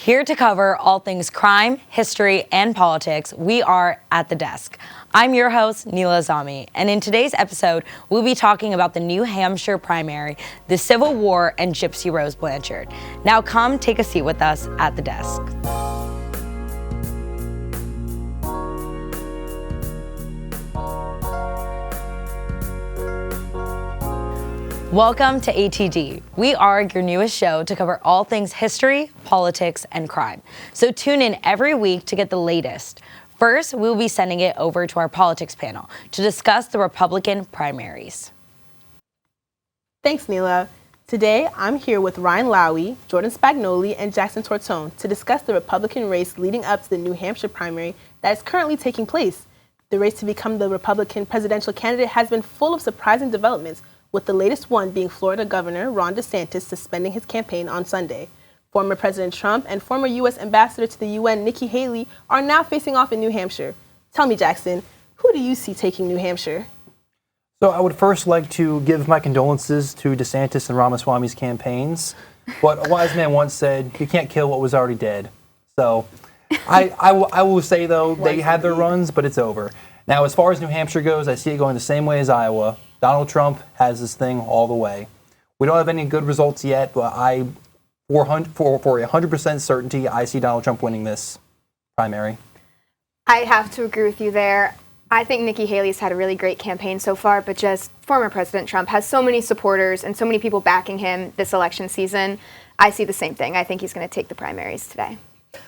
Here to cover all things crime, history, and politics, we are At the Desk. I'm your host, Neela Zami, and in today's episode, we'll be talking about the New Hampshire primary, the Civil War, and Gypsy Rose Blanchard. Now come take a seat with us at the desk. Welcome to ATD. We are your newest show to cover all things history, politics, and crime. So tune in every week to get the latest. First, we'll be sending it over to our politics panel to discuss the Republican primaries. Thanks, Neela. Today, I'm here with Ryan Lowy, Jordan Spagnoli, and Jackson Tortone to discuss the Republican race leading up to the New Hampshire primary that is currently taking place. The race to become the Republican presidential candidate has been full of surprising developments, with the latest one being Florida Governor Ron DeSantis suspending his campaign on Sunday. Former President Trump and former U.S. Ambassador to the UN Nikki Haley are now facing off in New Hampshire. Tell me, Jackson, who do you see taking New Hampshire? So I would first like to give my condolences to DeSantis and Ramaswamy's campaigns. But a wise man once said, you can't kill what was already dead. So I will say, though, they had their runs, but it's over. Now, as far as New Hampshire goes, I see it going the same way as Iowa. Donald Trump has this thing all the way. We don't have any good results yet, but for 100% certainty, I see Donald Trump winning this primary. I have to agree with you there. I think Nikki Haley's had a really great campaign so far, but just former President Trump has so many supporters and so many people backing him this election season. I see the same thing. I think he's going to take the primaries today.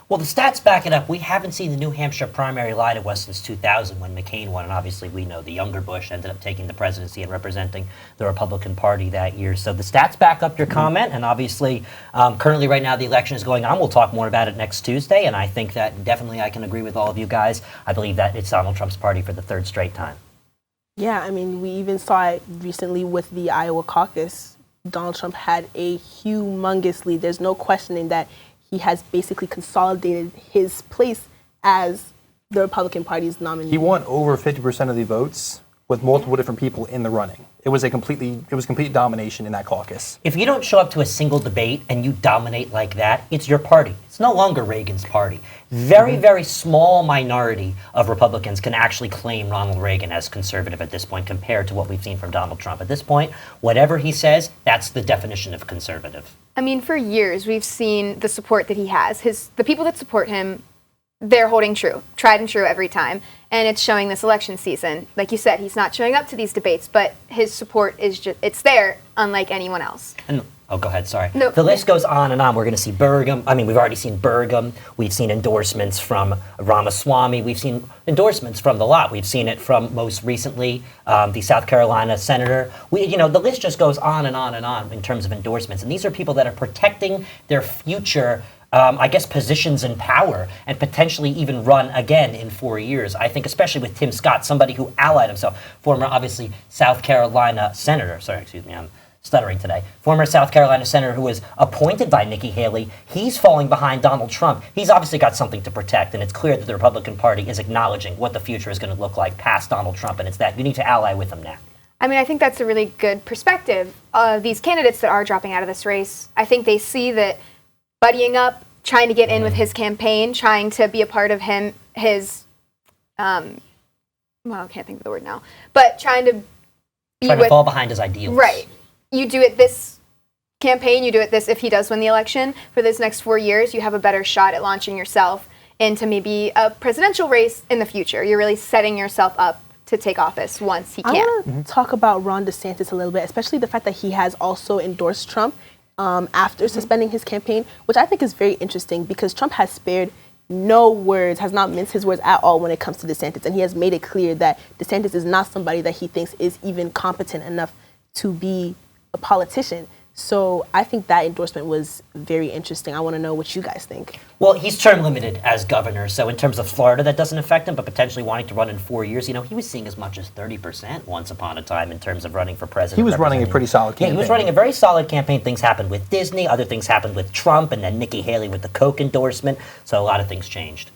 Well, the stats back it up. We haven't seen the New Hampshire primary lie to us since 2000 when McCain won, and obviously we know the younger Bush ended up taking the presidency and representing the Republican Party that year. So the stats back up your comment, and obviously currently right now the election is going on. We'll talk more about it next Tuesday, and I think that definitely I can agree with all of you guys. I believe that it's Donald Trump's party for the third straight time. Yeah, I mean, we even saw it recently with the Iowa caucus. Donald Trump had a humongous lead. There's no questioning that he has basically consolidated his place as the Republican Party's nominee. He won over 50% of the votes with multiple different people in the running. It was complete domination in that caucus. If you don't show up to a single debate and you dominate like that, it's your party. It's no longer Reagan's party. Very small minority of Republicans can actually claim Ronald Reagan as conservative at this point compared to what we've seen from Donald Trump. At this point, whatever he says, that's the definition of conservative. I mean, for years, we've seen the support that he has. The people that support him, they're holding true, tried and true every time. And it's showing this election season. Like you said, he's not showing up to these debates, but his support is just, it's there, unlike anyone else. And oh, go ahead, sorry. No. The list goes on and on. We're going to see we've already seen Burgum. We've seen endorsements from Ramaswamy. We've seen endorsements from the lot. We've seen it from, most recently, the South Carolina senator. The list just goes on and on and on in terms of endorsements. And these are people that are protecting their future positions in power and potentially even run again in 4 years. I think especially with Tim Scott, somebody who allied himself, former, obviously, South Carolina senator. Sorry, excuse me, I'm stuttering today. Former South Carolina senator who was appointed by Nikki Haley. He's falling behind Donald Trump. He's obviously got something to protect, and it's clear that the Republican Party is acknowledging what the future is going to look like past Donald Trump, and it's that you need to ally with him now. I mean, I think that's a really good perspective. These candidates that are dropping out of this race, I think they see that buddying up, trying to get in with his campaign, trying to be a part of his I can't think of the word now, but trying to fall behind his ideals. Right. You do it this campaign, you do it this, if he does win the election, for this next 4 years, you have a better shot at launching yourself into maybe a presidential race in the future. You're really setting yourself up to take office once he can. I want to talk about Ron DeSantis a little bit, especially the fact that he has also endorsed Trump after suspending his campaign, which I think is very interesting because Trump has spared no words, has not minced his words at all when it comes to DeSantis. And he has made it clear that DeSantis is not somebody that he thinks is even competent enough to be a politician. So I think that endorsement was very interesting. I want to know what you guys think. Well, he's term limited as governor. So in terms of Florida, that doesn't affect him, but potentially wanting to run in 4 years, he was seeing as much as 30% once upon a time in terms of running for president. He was running a pretty solid campaign. Yeah, he was running a very solid campaign. Things happened with Disney, other things happened with Trump, and then Nikki Haley with the Coke endorsement. So a lot of things changed.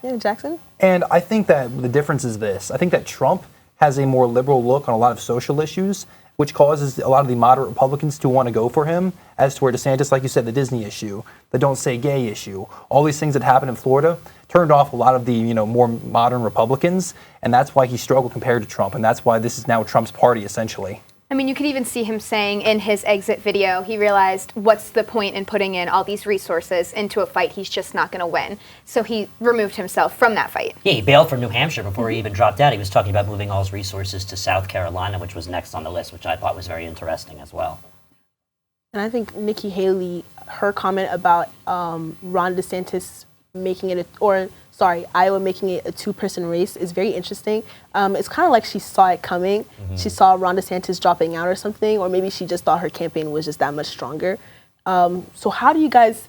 Yeah, Jackson? And I think that the difference is this. I think that Trump has a more liberal look on a lot of social issues, which causes a lot of the moderate Republicans to want to go for him, as to where DeSantis, like you said, the Disney issue, the Don't Say Gay issue, all these things that happened in Florida turned off a lot of the more modern Republicans, and that's why he struggled compared to Trump, and that's why this is now Trump's party, essentially. I mean, you could even see him saying in his exit video, he realized what's the point in putting in all these resources into a fight he's just not going to win. So he removed himself from that fight. Yeah, he bailed from New Hampshire before he even dropped out. He was talking about moving all his resources to South Carolina, which was next on the list, which I thought was very interesting as well. And I think Nikki Haley, her comment about Ron DeSantis making it, Iowa making it a two-person race is very interesting. It's kind of like she saw it coming. Mm-hmm. She saw Ron DeSantis dropping out or something, or maybe she just thought her campaign was just that much stronger. So what do you guys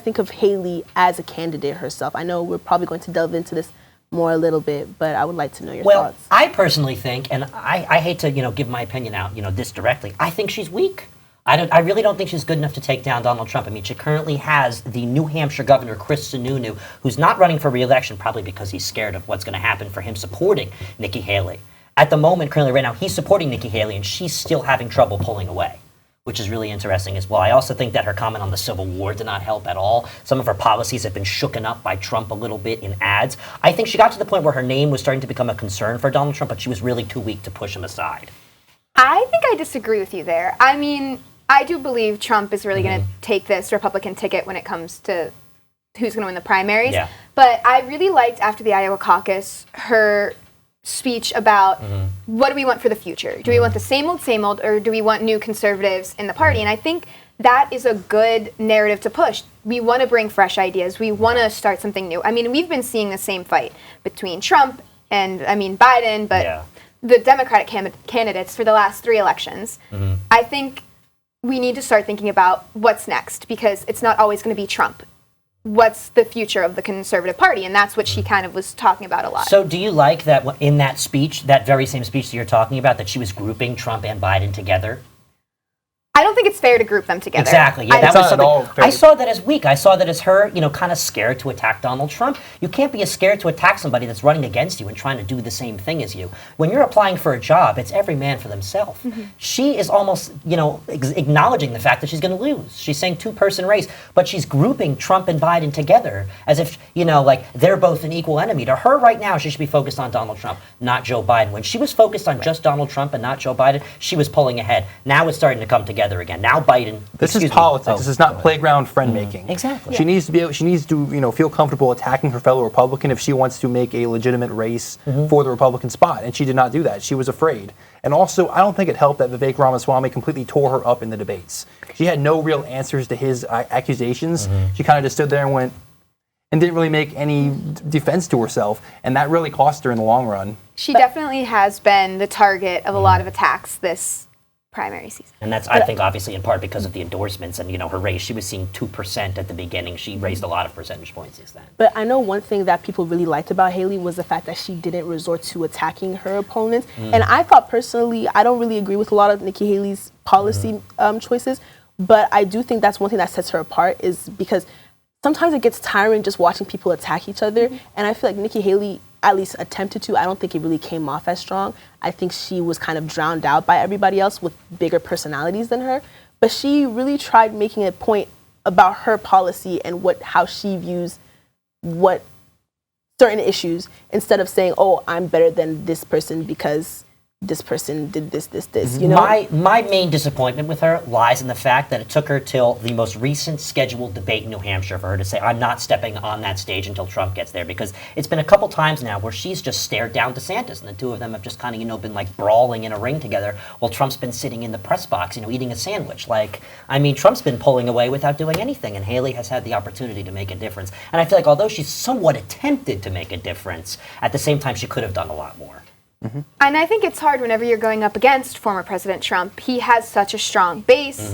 think of Haley as a candidate herself? I know we're probably going to delve into this more a little bit, but I would like to know your thoughts. Well, I personally think, and I hate to give my opinion out this directly, I think she's weak. I really don't think she's good enough to take down Donald Trump. I mean, she currently has the New Hampshire governor, Chris Sununu, who's not running for re-election, probably because he's scared of what's going to happen for him supporting Nikki Haley. At the moment, currently right now, he's supporting Nikki Haley, and she's still having trouble pulling away, which is really interesting as well. I also think that her comment on the Civil War did not help at all. Some of her policies have been shooken up by Trump a little bit in ads. I think she got to the point where her name was starting to become a concern for Donald Trump, but she was really too weak to push him aside. I think I disagree with you there. I mean, I do believe Trump is really going to take this Republican ticket when it comes to who's going to win the primaries. Yeah. But I really liked, after the Iowa caucus, her speech about what do we want for the future? Do we want the same old, or do we want new conservatives in the party? And I think that is a good narrative to push. We want to bring fresh ideas. We want to start something new. I mean, we've been seeing the same fight between Trump and, Biden, but the Democratic candidates for the last 3 elections. I think we need to start thinking about what's next, because it's not always going to be Trump. What's the future of the Conservative Party? And that's what she kind of was talking about a lot. So do you like that in that speech, that very same speech that you're talking about, that she was grouping Trump and Biden together? I don't think it's fair to group them together. Exactly. Yeah, that was something. I saw that as weak. I saw that as her, kind of scared to attack Donald Trump. You can't be as scared to attack somebody that's running against you and trying to do the same thing as you. When you're applying for a job, it's every man for themselves. She is almost, acknowledging the fact that she's going to lose. She's saying two-person race, but she's grouping Trump and Biden together as if, like they're both an equal enemy. To her right now, she should be focused on Donald Trump, not Joe Biden. When she was focused on just Donald Trump and not Joe Biden, she was pulling ahead. Now it's starting to come together again. Now Biden. This is politics. This is not playground friend making. Exactly. She needs to feel comfortable attacking her fellow Republican if she wants to make a legitimate race for the Republican spot, and she did not do that. She was afraid. And also, I don't think it helped that Vivek Ramaswamy completely tore her up in the debates. She had no real answers to his accusations. She kind of just stood there and went, and didn't really make any defense to herself, and that really cost her in the long run. She definitely has been the target of a lot of attacks this primary season. And that's, I think, obviously in part because of the endorsements and, her raise. She was seeing 2% at the beginning. She raised a lot of percentage points since then. But I know one thing that people really liked about Haley was the fact that she didn't resort to attacking her opponents. And I thought personally, I don't really agree with a lot of Nikki Haley's policy choices, but I do think that's one thing that sets her apart, is because sometimes it gets tiring just watching people attack each other. And I feel like Nikki Haley at least attempted to. I don't think it really came off as strong. I think she was kind of drowned out by everybody else with bigger personalities than her. But she really tried making a point about her policy and how she views what certain issues, instead of saying, oh, I'm better than this person because this person did this. My main disappointment with her lies in the fact that it took her till the most recent scheduled debate in New Hampshire for her to say, I'm not stepping on that stage until Trump gets there, because it's been a couple times now where she's just stared down DeSantis, and the two of them have just kind of, been like brawling in a ring together while Trump's been sitting in the press box, eating a sandwich. Trump's been pulling away without doing anything, and Haley has had the opportunity to make a difference. And I feel like although she's somewhat attempted to make a difference, at the same time she could have done a lot more. And I think it's hard whenever you're going up against former President Trump. He has such a strong base.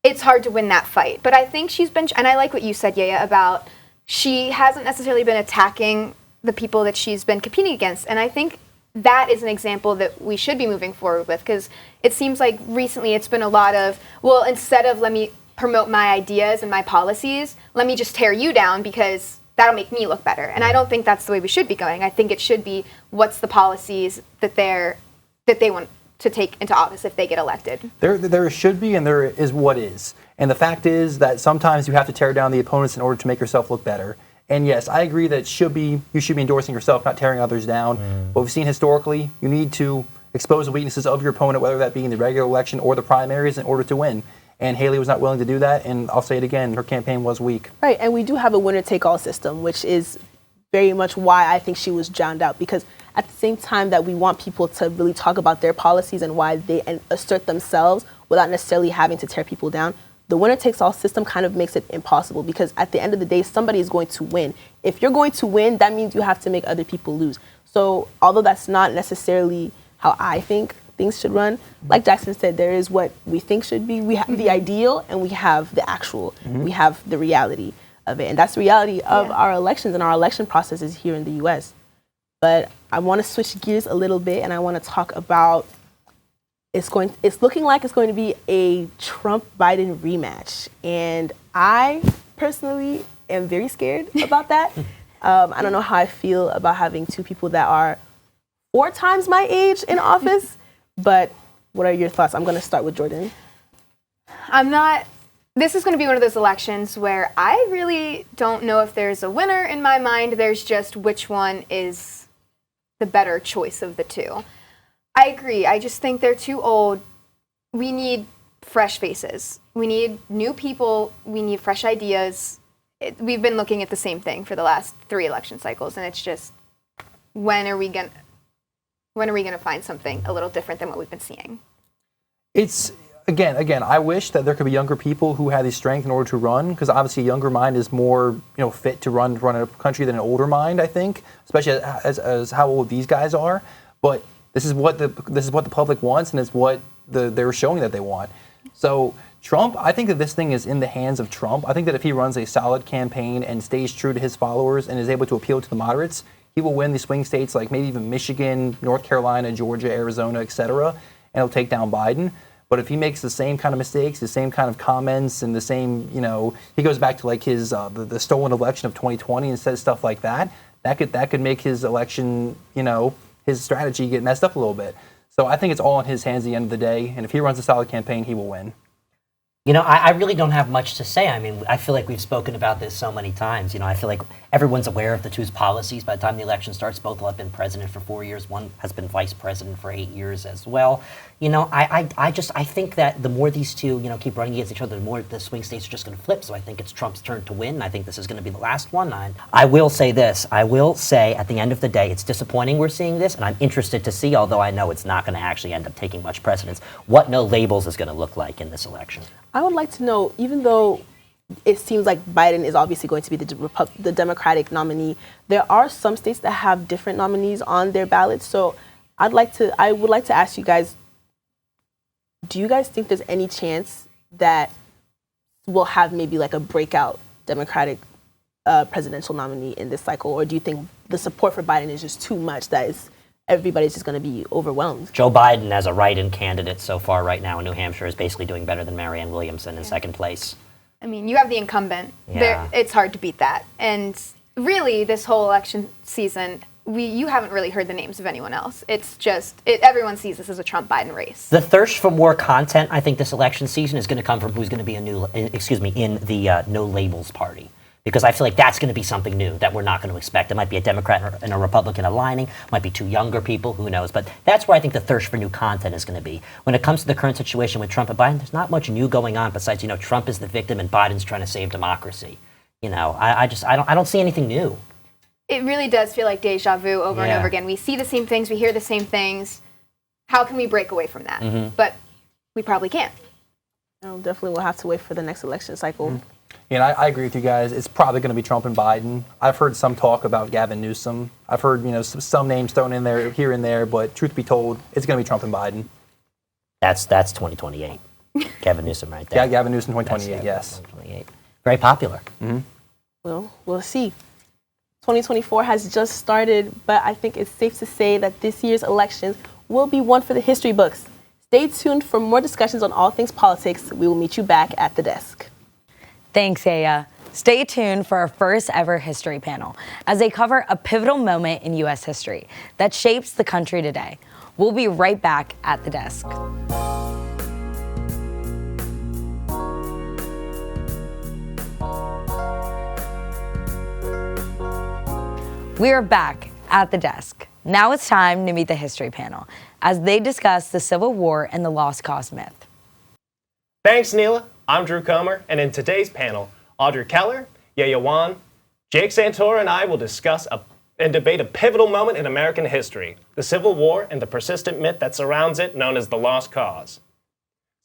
It's hard to win that fight. But I think she's been, and I like what you said, Yaya, about she hasn't necessarily been attacking the people that she's been competing against. And I think that is an example that we should be moving forward with, because it seems like recently it's been a lot of, well, instead of let me promote my ideas and my policies, let me just tear you down because that'll make me look better. And I don't think that's the way we should be going. I think it should be, what's the policies that they want to take into office if they get elected. There should be, and there is what is. And the fact is that sometimes you have to tear down the opponents in order to make yourself look better. And yes, I agree that you should be endorsing yourself, not tearing others down. But we've seen historically, you need to expose the weaknesses of your opponent, whether that be in the regular election or the primaries, in order to win. And Haley was not willing to do that, and I'll say it again, her campaign was weak. Right, and we do have a winner-take-all system, which is very much why I think she was drowned out, because at the same time that we want people to really talk about their policies and why they assert themselves without necessarily having to tear people down, the winner-takes-all system kind of makes it impossible, because at the end of the day, somebody is going to win. If you're going to win, that means you have to make other people lose. So although that's not necessarily how I think things should run, like Jackson said, there is what we think should be. We have the ideal and we have the actual. We have the reality of it. And that's the reality of our elections and our election processes here in the U.S. But I want to switch gears a little bit, and I want to talk about it's looking like it's going to be a Trump-Biden rematch. And I personally am very scared about that. I don't know how I feel about having two people that are 4 times my age in office. But what are your thoughts? I'm going to start with Jordan. This is going to be one of those elections where I really don't know if there's a winner in my mind. There's just which one is the better choice of the two. I agree. I just think they're too old. We need fresh faces. We need new people. We need fresh ideas. We've been looking at the same thing for the last 3 election cycles, and it's just, when are we going to find something a little different than what we've been seeing? It's, again, I wish that there could be younger people who had the strength in order to run, because obviously a younger mind is more, fit to run a country than an older mind, I think, especially as how old these guys are. But this is what the public wants, and it's what they're showing that they want. So Trump, I think that this thing is in the hands of Trump. I think that if he runs a solid campaign and stays true to his followers and is able to appeal to the moderates, he will win the swing states like maybe even Michigan, North Carolina, Georgia, Arizona, etc., and he'll take down Biden. But if he makes the same kind of mistakes, the same kind of comments, and the same, he goes back to like his the stolen election of 2020 and says stuff like that, that could make his election, his strategy get messed up a little bit. So I think it's all in his hands at the end of the day, and if he runs a solid campaign, he will win. I really don't have much to say. I mean, I feel like we've spoken about this so many times. I feel like everyone's aware of the two's policies. By the time the election starts, both will have been president for 4 years. One has been vice president for 8 years as well. I think that the more these two, keep running against each other, the more the swing states are just going to flip. So I think it's Trump's turn to win. I think this is going to be the last one. I will say this. I will say at the end of the day, it's disappointing we're seeing this, and I'm interested to see, although I know it's not going to actually end up taking much precedence, what no labels is going to look like in this election. I would like to know, even though it seems like Biden is obviously going to be the Democratic nominee, there are some states that have different nominees on their ballots. So I would like to ask you guys, do you guys think there's any chance that we'll have maybe like a breakout Democratic presidential nominee in this cycle? Or do you think the support for Biden is just too much that everybody's just going to be overwhelmed? Joe Biden, as a write-in candidate so far right now in New Hampshire, is basically doing better than Marianne Williamson in second place. I mean, you have the incumbent. Yeah. It's hard to beat that. And really, this whole election season, you haven't really heard the names of anyone else. It's just, everyone sees this as a Trump-Biden race. The thirst for more content, I think, this election season is going to come from who's going to be in the no labels party. Because I feel like that's going to be something new that we're not going to expect. It might be a Democrat and a Republican aligning, might be 2 younger people, who knows. But that's where I think the thirst for new content is going to be. When it comes to the current situation with Trump and Biden, there's not much new going on besides, Trump is the victim and Biden's trying to save democracy. I don't see anything new. It really does feel like deja vu over and over again. We see the same things, we hear the same things. How can we break away from that? Mm-hmm. But we probably can't. Definitely we'll have to wait for the next election cycle. Mm-hmm. And I agree with you guys. It's probably going to be Trump and Biden. I've heard some talk about Gavin Newsom. I've heard, some names thrown in there here and there, but truth be told, it's going to be Trump and Biden. That's 2028. Gavin Newsom right there. Yeah, Gavin Newsom 2028, yes. 2028. Very popular. Mm-hmm. Well, we'll see. 2024 has just started, but I think it's safe to say that this year's elections will be one for the history books. Stay tuned for more discussions on all things politics. We will meet you back at the desk. Thanks, Aya. Stay tuned for our first ever history panel as they cover a pivotal moment in U.S. history that shapes the country today. We'll be right back at the desk. We are back at the desk. Now it's time to meet the history panel as they discuss the Civil War and the lost cause myth. Thanks, Neela. I'm Drew Comer, and in today's panel, Audrey Keller, Yaya Wan, Jake Santora, and I will discuss and debate a pivotal moment in American history, the Civil War and the persistent myth that surrounds it, known as the lost cause.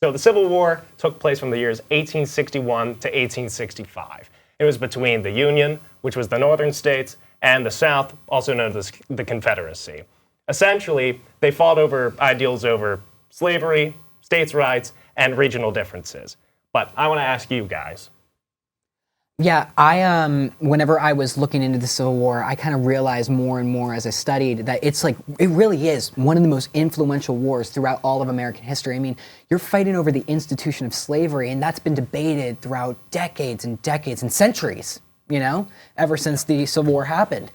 So the Civil War took place from the years 1861 to 1865. It was between the Union, which was the northern states, and the South, also known as the Confederacy. Essentially, they fought over ideals over slavery, states' rights, and regional differences. But I want to ask you guys. Yeah, whenever I was looking into the Civil War, I kind of realized more and more as I studied that it really is one of the most influential wars throughout all of American history. I mean, you're fighting over the institution of slavery, and that's been debated throughout decades and decades and centuries, ever since the Civil War happened.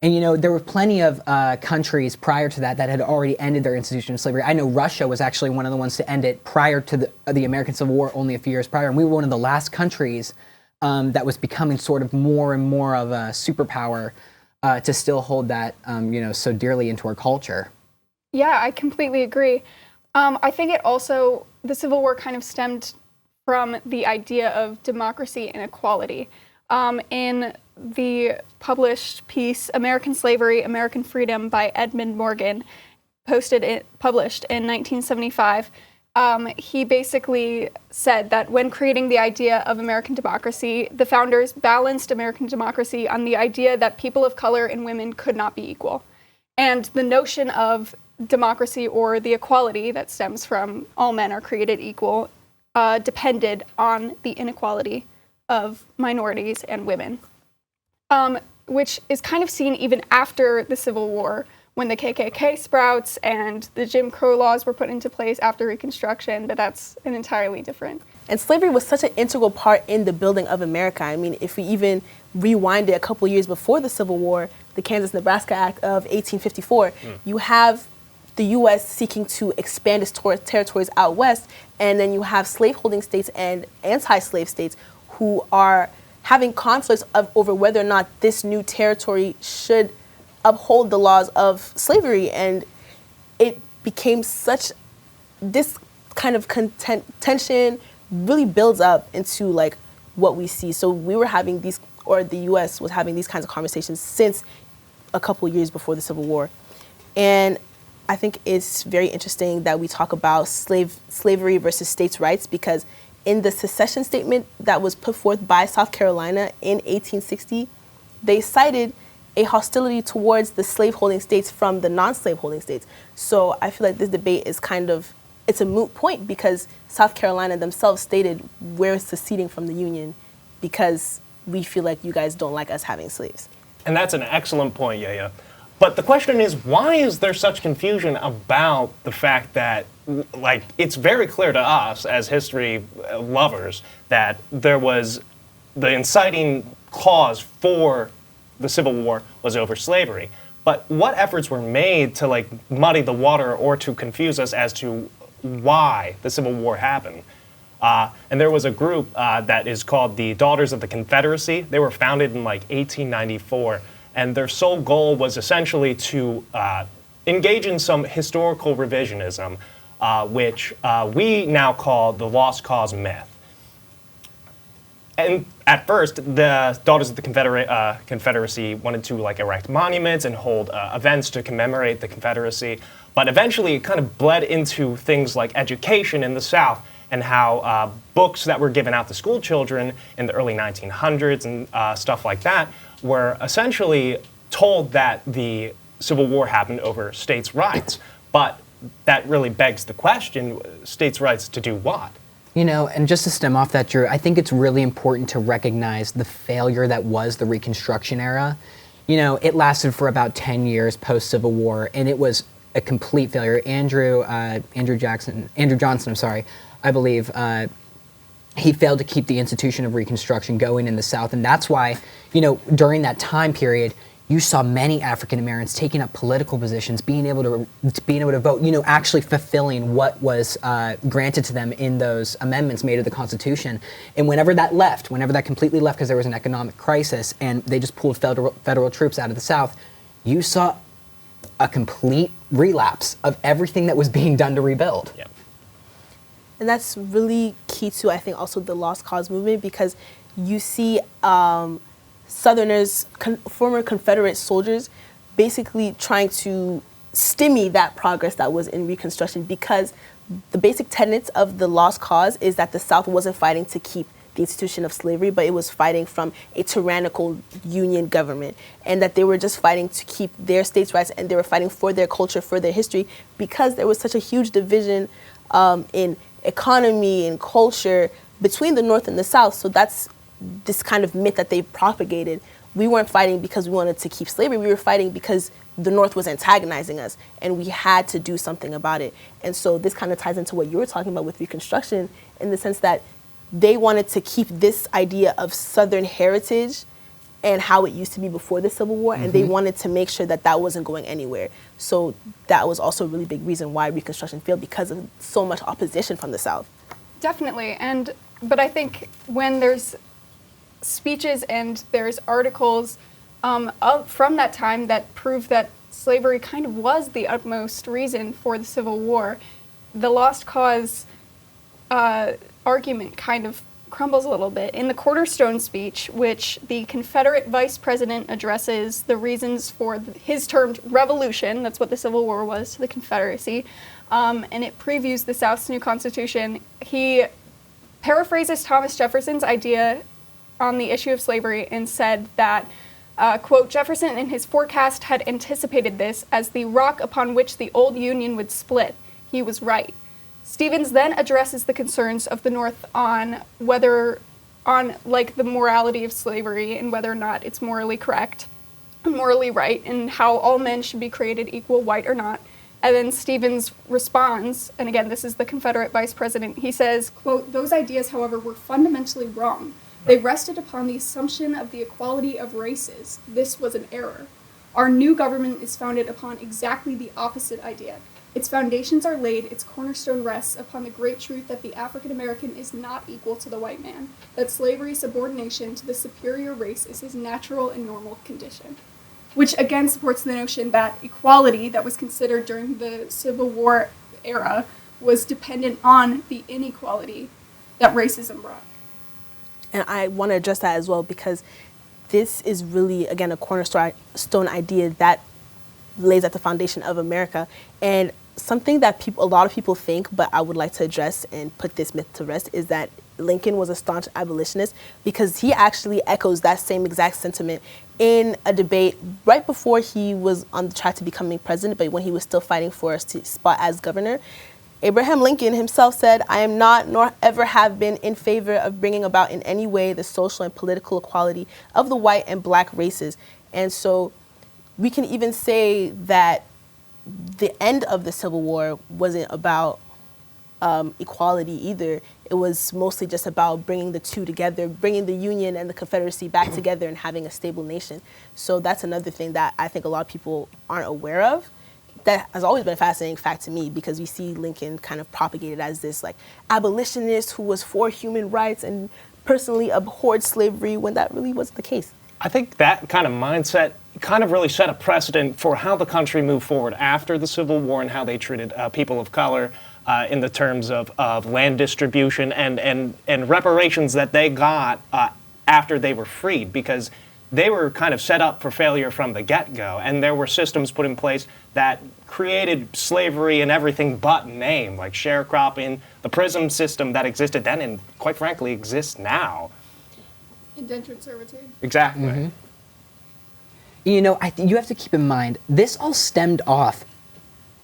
And, there were plenty of countries prior to that had already ended their institution of slavery. I know Russia was actually one of the ones to end it prior to the American Civil War, only a few years prior. And we were one of the last countries that was becoming sort of more and more of a superpower to still hold that, so dearly into our culture. Yeah, I completely agree. I think the Civil War kind of stemmed from the idea of democracy and equality. In the published piece, American Slavery, American Freedom by Edmund Morgan, published in 1975, he basically said that when creating the idea of American democracy, the founders balanced American democracy on the idea that people of color and women could not be equal. And the notion of democracy, or the equality that stems from all men are created equal, depended on the inequality of minorities and women, which is kind of seen even after the Civil War, when the KKK sprouts and the Jim Crow laws were put into place after Reconstruction, but that's an entirely different. And slavery was such an integral part in the building of America. I mean, if we even rewind it a couple years before the Civil War, the Kansas-Nebraska Act of 1854, you have the U.S. seeking to expand its territories out west, and then you have slaveholding states and anti-slave states who are having conflicts over whether or not this new territory should uphold the laws of slavery. And it became this kind of tension really builds up into like what we see. So we were having the U.S. was having these kinds of conversations since a couple years before the Civil War. And I think it's very interesting that we talk about slavery versus states' rights, because in the secession statement that was put forth by South Carolina in 1860, they cited a hostility towards the slaveholding states from the non-slaveholding states. So I feel like this debate is it's a moot point, because South Carolina themselves stated we're seceding from the Union because we feel like you guys don't like us having slaves. And that's an excellent point, Yaya. But the question is, why is there such confusion about the fact that, like, it's very clear to us as history lovers that there was the inciting cause for the Civil War was over slavery. But what efforts were made to, like, muddy the water or to confuse us as to why the Civil War happened? And there was a group that is called the Daughters of the Confederacy. They were founded in, like, 1894. And their sole goal was essentially to engage in some historical revisionism, which we now call the lost cause myth. And at first, the Daughters of the Confederacy wanted to like erect monuments and hold events to commemorate the Confederacy. But eventually, it kind of bled into things like education in the South, and how books that were given out to school children in the early 1900s and stuff like that were essentially told that the Civil War happened over states' rights. But that really begs the question, states' rights to do what? And just to stem off that, Drew, I think it's really important to recognize the failure that was the Reconstruction era. It lasted for about 10 years post-Civil War, and it was a complete failure. Andrew Johnson, I believe, he failed to keep the institution of Reconstruction going in the South, and that's why, during that time period, you saw many African Americans taking up political positions, being able to vote, actually fulfilling what was granted to them in those amendments made to the Constitution. And whenever that completely left because there was an economic crisis and they just pulled federal troops out of the South, you saw a complete relapse of everything that was being done to rebuild. Yep. And that's really key to, I think, also the Lost Cause movement, because you see Southerners, former Confederate soldiers, basically trying to stymie that progress that was in Reconstruction, because the basic tenets of the Lost Cause is that the South wasn't fighting to keep the institution of slavery, but it was fighting from a tyrannical Union government, and that they were just fighting to keep their states' rights, and they were fighting for their culture, for their history, because there was such a huge division in economy and culture between the North and the South. So that's this kind of myth that they propagated. We weren't fighting because we wanted to keep slavery. We were fighting because the North was antagonizing us, and we had to do something about it. And so this kind of ties into what you were talking about with Reconstruction, in the sense that they wanted to keep this idea of Southern heritage and how it used to be before the Civil War, and they wanted to make sure that that wasn't going anywhere. So that was also a really big reason why Reconstruction failed, because of so much opposition from the South. Definitely, but I think when there's speeches and there's articles from that time that prove that slavery kind of was the utmost reason for the Civil War, the Lost Cause argument kind of crumbles a little bit. In the Cornerstone speech, which the Confederate vice president addresses the reasons for his termed revolution, that's what the Civil War was to the Confederacy, and it previews the South's new Constitution, he paraphrases Thomas Jefferson's idea on the issue of slavery and said that, quote, Jefferson in his forecast had anticipated this as the rock upon which the old Union would split. He was right. Stevens then addresses the concerns of the North on the morality of slavery and whether or not it's morally correct, morally right, and how all men should be created equal, white or not. And then Stevens responds, and again, this is the Confederate vice president, he says, quote, those ideas, however, were fundamentally wrong. They rested upon the assumption of the equality of races. This was an error. Our new government is founded upon exactly the opposite idea. Its foundations are laid, its cornerstone rests upon the great truth that the African American is not equal to the white man, that slavery subordination to the superior race is his natural and normal condition. Which again supports the notion that equality that was considered during the Civil War era was dependent on the inequality that racism brought. And I want to address that as well, because this is really, again, a cornerstone idea that lays at the foundation of America. And something that a lot of people think, but I would like to address and put this myth to rest, is that Lincoln was a staunch abolitionist, because he actually echoes that same exact sentiment in a debate right before he was on the track to becoming president, but when he was still fighting for a spot as governor. Abraham Lincoln himself said, I am not, nor ever have been, in favor of bringing about in any way the social and political equality of the white and black races. And so we can even say that the end of the Civil War wasn't about equality either. It was mostly just about bringing the two together, bringing the Union and the Confederacy back together and having a stable nation. So that's another thing that I think a lot of people aren't aware of. That has always been a fascinating fact to me, because we see Lincoln kind of propagated as this like abolitionist who was for human rights and personally abhorred slavery, when that really wasn't the case. I think that kind of mindset kind of really set a precedent for how the country moved forward after the Civil War and how they treated people of color in the terms of land distribution and reparations that they got after they were freed, because they were kind of set up for failure from the get-go, and there were systems put in place that created slavery in everything but name, like sharecropping, the prison system that existed then and, quite frankly, exists now. Indentured servitude. Exactly. Mm-hmm. You know, you have to keep in mind, this all stemmed off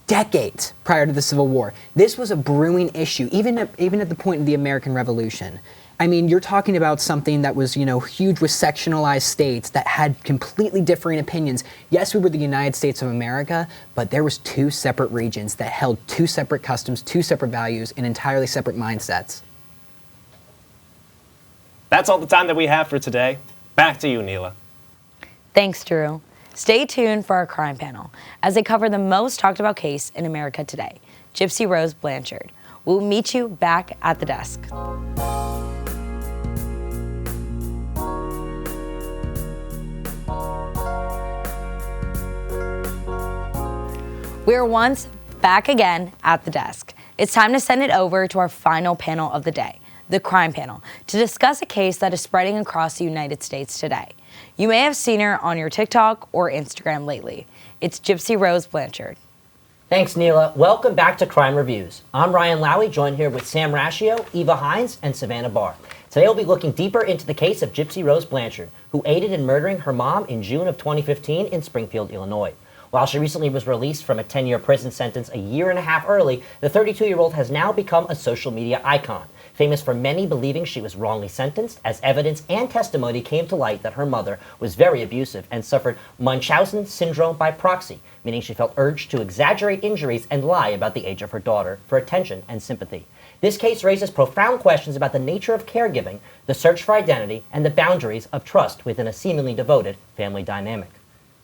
decades prior to the Civil War. This was a brewing issue, even at the point of the American Revolution. I mean, you're talking about something that was, huge with sectionalized states that had completely differing opinions. Yes, we were the United States of America, but there was two separate regions that held two separate customs, two separate values, and entirely separate mindsets. That's all the time that we have for today. Back to you, Neela. Thanks, Drew. Stay tuned for our crime panel as they cover the most talked about case in America today, Gypsy Rose Blanchard. We'll meet you back at the desk. We are once back again at the desk. It's time to send it over to our final panel of the day, the crime panel, to discuss a case that is spreading across the United States today. You may have seen her on your TikTok or Instagram lately. It's Gypsy Rose Blanchard. Thanks, Neela. Welcome back to Crime Reviews. I'm Ryan Lowy, joined here with Sam Rascio, Eva Hines, and Savannah Barr. Today we'll be looking deeper into the case of Gypsy Rose Blanchard, who aided in murdering her mom in June of 2015 in Springfield, Illinois. While she recently was released from a 10-year prison sentence a year and a half early, the 32-year-old has now become a social media icon, famous for many believing she was wrongly sentenced, as evidence and testimony came to light that her mother was very abusive and suffered Munchausen syndrome by proxy, meaning she felt urged to exaggerate injuries and lie about the age of her daughter for attention and sympathy. This case raises profound questions about the nature of caregiving, the search for identity, and the boundaries of trust within a seemingly devoted family dynamic.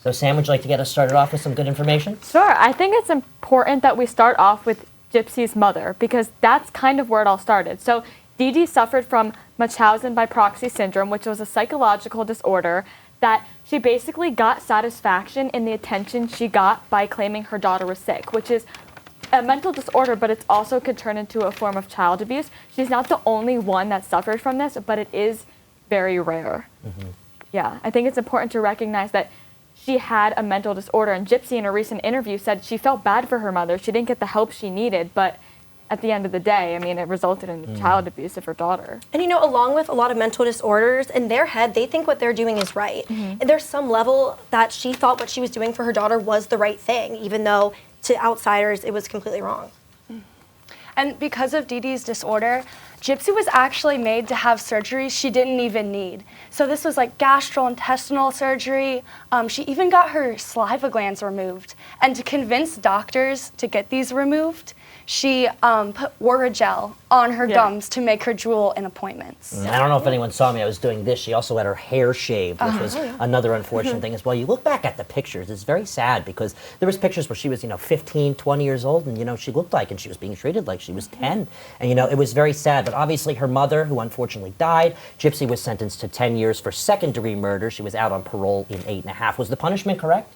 So Sam, would you like to get us started off with some good information? Sure. I think it's important that we start off with Gypsy's mother because that's kind of where it all started. So Dee Dee suffered from Munchausen by proxy syndrome, which was a psychological disorder that she basically got satisfaction in the attention she got by claiming her daughter was sick, which is a mental disorder, but it also could turn into a form of child abuse. She's not the only one that suffered from this, but it is very rare. Mm-hmm. Yeah, I think it's important to recognize that she had a mental disorder, and Gypsy in a recent interview said she felt bad for her mother. She didn't get the help she needed, but at the end of the day, I mean, it resulted in child abuse of her daughter. And you know, along with a lot of mental disorders, in their head, they think what they're doing is right. Mm-hmm. And there's some level that she thought what she was doing for her daughter was the right thing, even though to outsiders it was completely wrong. And because of Dee Dee's disorder, Gypsy was actually made to have surgeries she didn't even need. So this was like gastrointestinal surgery. She even got her saliva glands removed. And to convince doctors to get these removed, she put Oragel on her gums to make her drool in appointments. I don't know if anyone saw me. I was doing this. She also had her hair shaved, which was another unfortunate thing as well. You look back at the pictures, it's very sad because there was pictures where she was, 15, 20 years old, and, she looked like, and she was being treated like she was 10. And, it was very sad. But obviously her mother, who unfortunately died, Gypsy was sentenced to 10 years for second-degree murder. She was out on parole in 8.5. Was the punishment correct?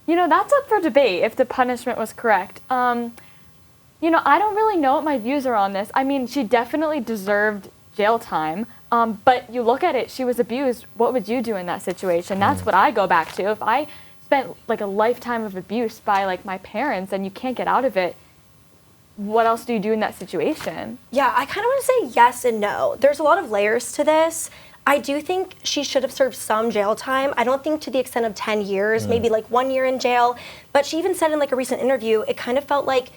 That's up for debate if the punishment was correct. I don't really know what my views are on this. I mean, she definitely deserved jail time, but you look at it, she was abused. What would you do in that situation? That's what I go back to. If I spent like a lifetime of abuse by like my parents and you can't get out of it, what else do you do in that situation? Yeah, I kind of want to say yes and no. There's a lot of layers to this. I do think she should have served some jail time. I don't think to the extent of 10 years, maybe like 1 year in jail. But she even said in like a recent interview, it kind of felt like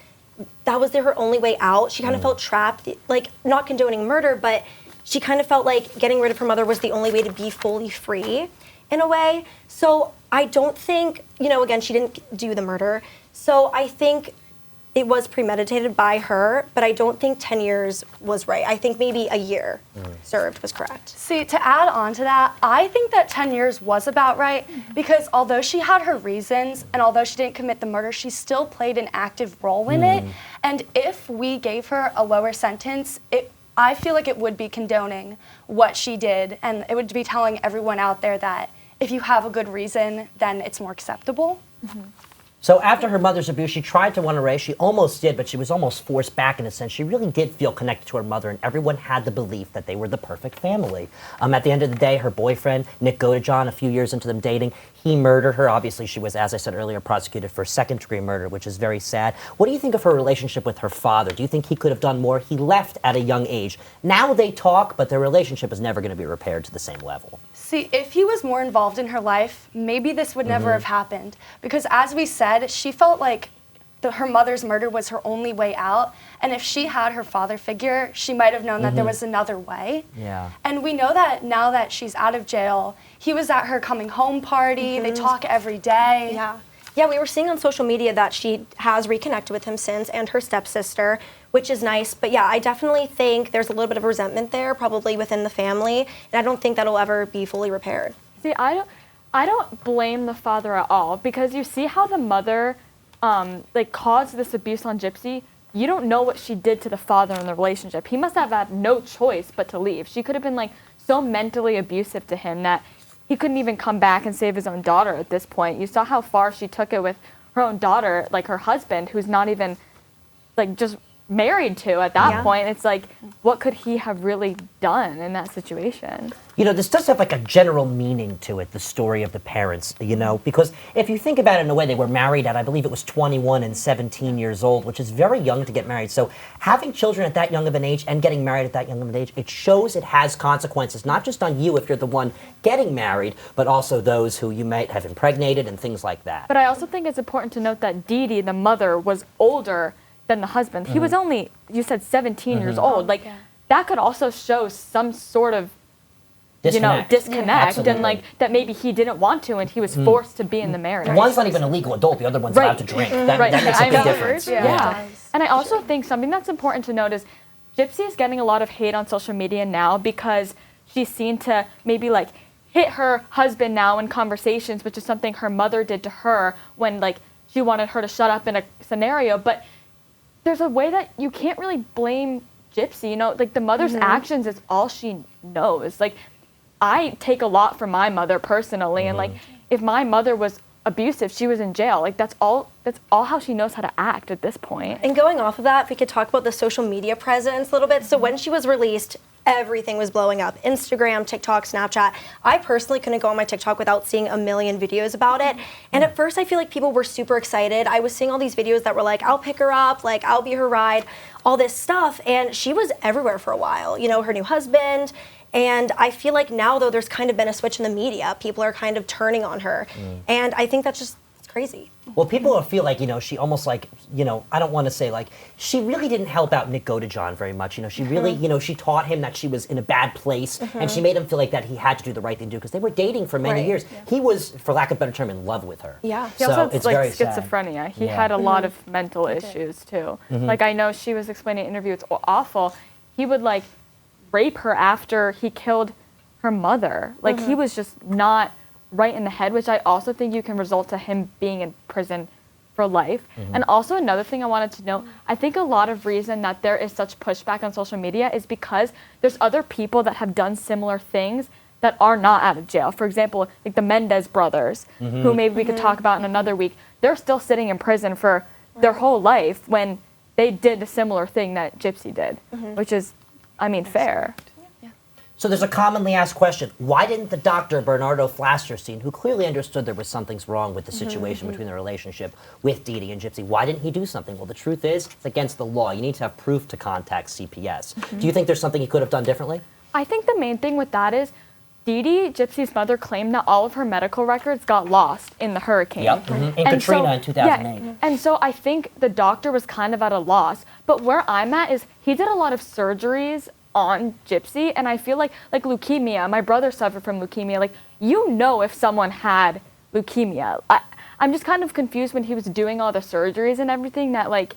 that was her only way out. She kind of felt trapped, like not condoning murder, but she kind of felt like getting rid of her mother was the only way to be fully free in a way. So I don't think, again, she didn't do the murder. So I think it was premeditated by her, but I don't think 10 years was right. I think maybe a year served was correct. See, to add on to that, I think that 10 years was about right because although she had her reasons and although she didn't commit the murder, she still played an active role in it. And if we gave her a lower sentence, I feel like it would be condoning what she did, and it would be telling everyone out there that if you have a good reason, then it's more acceptable. So after her mother's abuse, she tried to run away. She almost did, but she was almost forced back in a sense. She really did feel connected to her mother, and everyone had the belief that they were the perfect family. At the end of the day, her boyfriend, Nick Godejohn, a few years into them dating, he murdered her. Obviously, she was, as I said earlier, prosecuted for second-degree murder, which is very sad. What do you think of her relationship with her father? Do you think he could have done more? He left at a young age. Now they talk, but their relationship is never going to be repaired to the same level. See, if he was more involved in her life, maybe this would never have happened. Because as we said, she felt like her mother's murder was her only way out. And if she had her father figure, she might have known that there was another way. Yeah. And we know that now that she's out of jail, he was at her coming home party. They talk every day. Yeah, we were seeing on social media that she has reconnected with him since, and her stepsister, which is nice. But yeah, I definitely think there's a little bit of resentment there, probably within the family, and I don't think that'll ever be fully repaired. See, I don't blame the father at all, because you see how the mother like caused this abuse on Gypsy. You don't know what she did to the father in the relationship. He must have had no choice but to leave. She could have been like so mentally abusive to him that he couldn't even come back and save his own daughter at this point. You saw how far she took it with her own daughter, like her husband, who's not even like just married to at that point. It's like, what could he have really done in that situation? You know, this does have like a general meaning to it, the story of the parents, you know, because if you think about it in a way, they were married at, I believe it was 21 and 17 years old, which is very young to get married. So having children at that young of an age and getting married at that young of an age, it shows it has consequences, not just on you if you're the one getting married, but also those who you might have impregnated and things like that. But I also think it's important to note that Dee Dee, the mother, was older than the husband. He was only, you said 17 years old. Like, that could also show some sort of disconnect and like that maybe he didn't want to and he was forced to be in the marriage. One's not even a legal adult, the other one's allowed to drink. That makes a big difference. Yeah. And I also think something that's important to note is Gypsy is getting a lot of hate on social media now because she's seen to maybe like hit her husband now in conversations, which is something her mother did to her when like she wanted her to shut up in a scenario. But there's a way that you can't really blame Gypsy, you know, like the mother's actions is all she knows. Like, I take a lot from my mother personally, and like, if my mother was abusive, she was in jail. Like, that's all how she knows how to act at this point. And going off of that, if we could talk about the social media presence a little bit. So when she was released, everything was blowing up. Instagram, TikTok, Snapchat. I personally couldn't go on my TikTok without seeing a million videos about it. And at first I feel like people were super excited. I was seeing all these videos that were like, I'll pick her up, like I'll be her ride, all this stuff. And she was everywhere for a while. You know, her new husband. And I feel like now, though, there's kind of been a switch in the media. People are kind of turning on her. And I think that's just crazy. Well, people feel like, you know, she almost like, you know, I don't want to say like, she really didn't help out Nick Godejohn very much. You know, she really, you know, she taught him that she was in a bad place and she made him feel like that he had to do the right thing to do because they were dating for many years. He was, for lack of a better term, in love with her. Yeah. He also So had it's like very schizophrenia. sad. He had a lot of mental issues too. Like, I know she was explaining in an interview, it's awful. He would like rape her after he killed her mother. Like, he was just not right in the head, which I also think you can result to him being in prison for life. And also another thing I wanted to note, I think a lot of reason that there is such pushback on social media is because there's other people that have done similar things that are not out of jail. For example, like the Mendez brothers, who maybe we could talk about in another week. They're still sitting in prison for their whole life when they did a similar thing that Gypsy did, which is, I mean, fair. So there's a commonly asked question. Why didn't the doctor, Bernardo Flasterstein, who clearly understood there was something's wrong with the situation between the relationship with Dee Dee and Gypsy, why didn't he do something? Well, the truth is, it's against the law. You need to have proof to contact CPS. Do you think there's something he could have done differently? I think the main thing with that is Dee Dee, Gypsy's mother, claimed that all of her medical records got lost in the hurricane. In Katrina in 2008. Yeah, and so I think the doctor was kind of at a loss. But where I'm at is he did a lot of surgeries on Gypsy, and I feel like leukemia, my brother suffered from leukemia, like, you know if someone had leukemia. I'm just kind of confused when he was doing all the surgeries and everything that, like,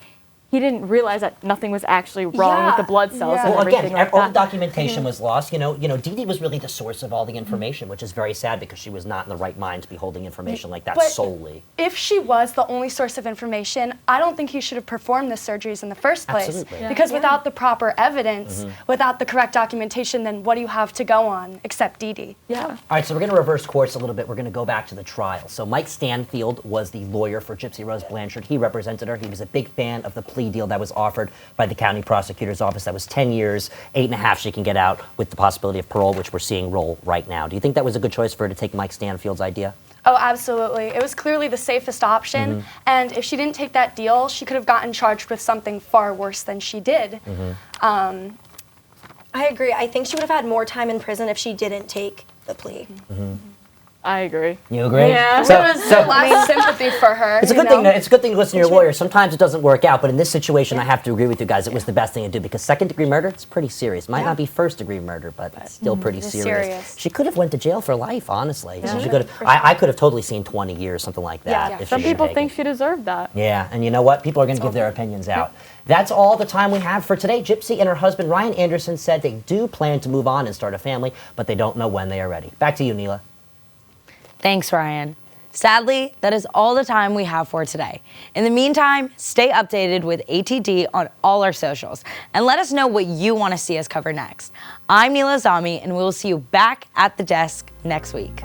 he didn't realize that nothing was actually wrong with the blood cells and everything again, like all that. the documentation was lost. You know, Dee Dee was really the source of all the information, which is very sad because she was not in the right mind to be holding information like that But solely. If she was the only source of information, I don't think he should have performed the surgeries in the first place. Absolutely. Yeah. Because without the proper evidence, without the correct documentation, then what do you have to go on except Dee Dee? Yeah. All right, so we're going to reverse course a little bit. We're going to go back to the trial. So Mike Stanfield was the lawyer for Gypsy Rose Blanchard. He represented her. He was a big fan of the plea deal that was offered by the county prosecutor's office. That was 10 years, 8.5 she can get out with the possibility of parole, which we're seeing roll right now. Do you think that was a good choice for her to take Mike Stanfield's idea? Oh, absolutely. It was clearly the safest option. And if she didn't take that deal, she could have gotten charged with something far worse than she did. I agree. I think she would have had more time in prison if she didn't take the plea. I agree. You agree? Yeah. So, Last sympathy for her. it's a good thing. It's a good thing to listen to your lawyer. Sometimes it doesn't work out, but in this situation, I have to agree with you guys. It was the best thing to do because second-degree murder, it's pretty serious. Might not be first-degree murder, but it's still pretty serious. She could have went to jail for life, honestly. She could have. I could have totally seen 20 years, something like that. If Some she had people taken think it. she deserved that. Yeah, and you know what? People are going to give their opinions out. That's all the time we have for today. Gypsy and her husband, Ryan Anderson, said they do plan to move on and start a family, but they don't know when they are ready. Back to you, Neela. Thanks, Ryan. Sadly, that is all the time we have for today. In the meantime, stay updated with ATD on all our socials and let us know what you want to see us cover next. I'm Neela Zami, and we will see you back at the desk next week.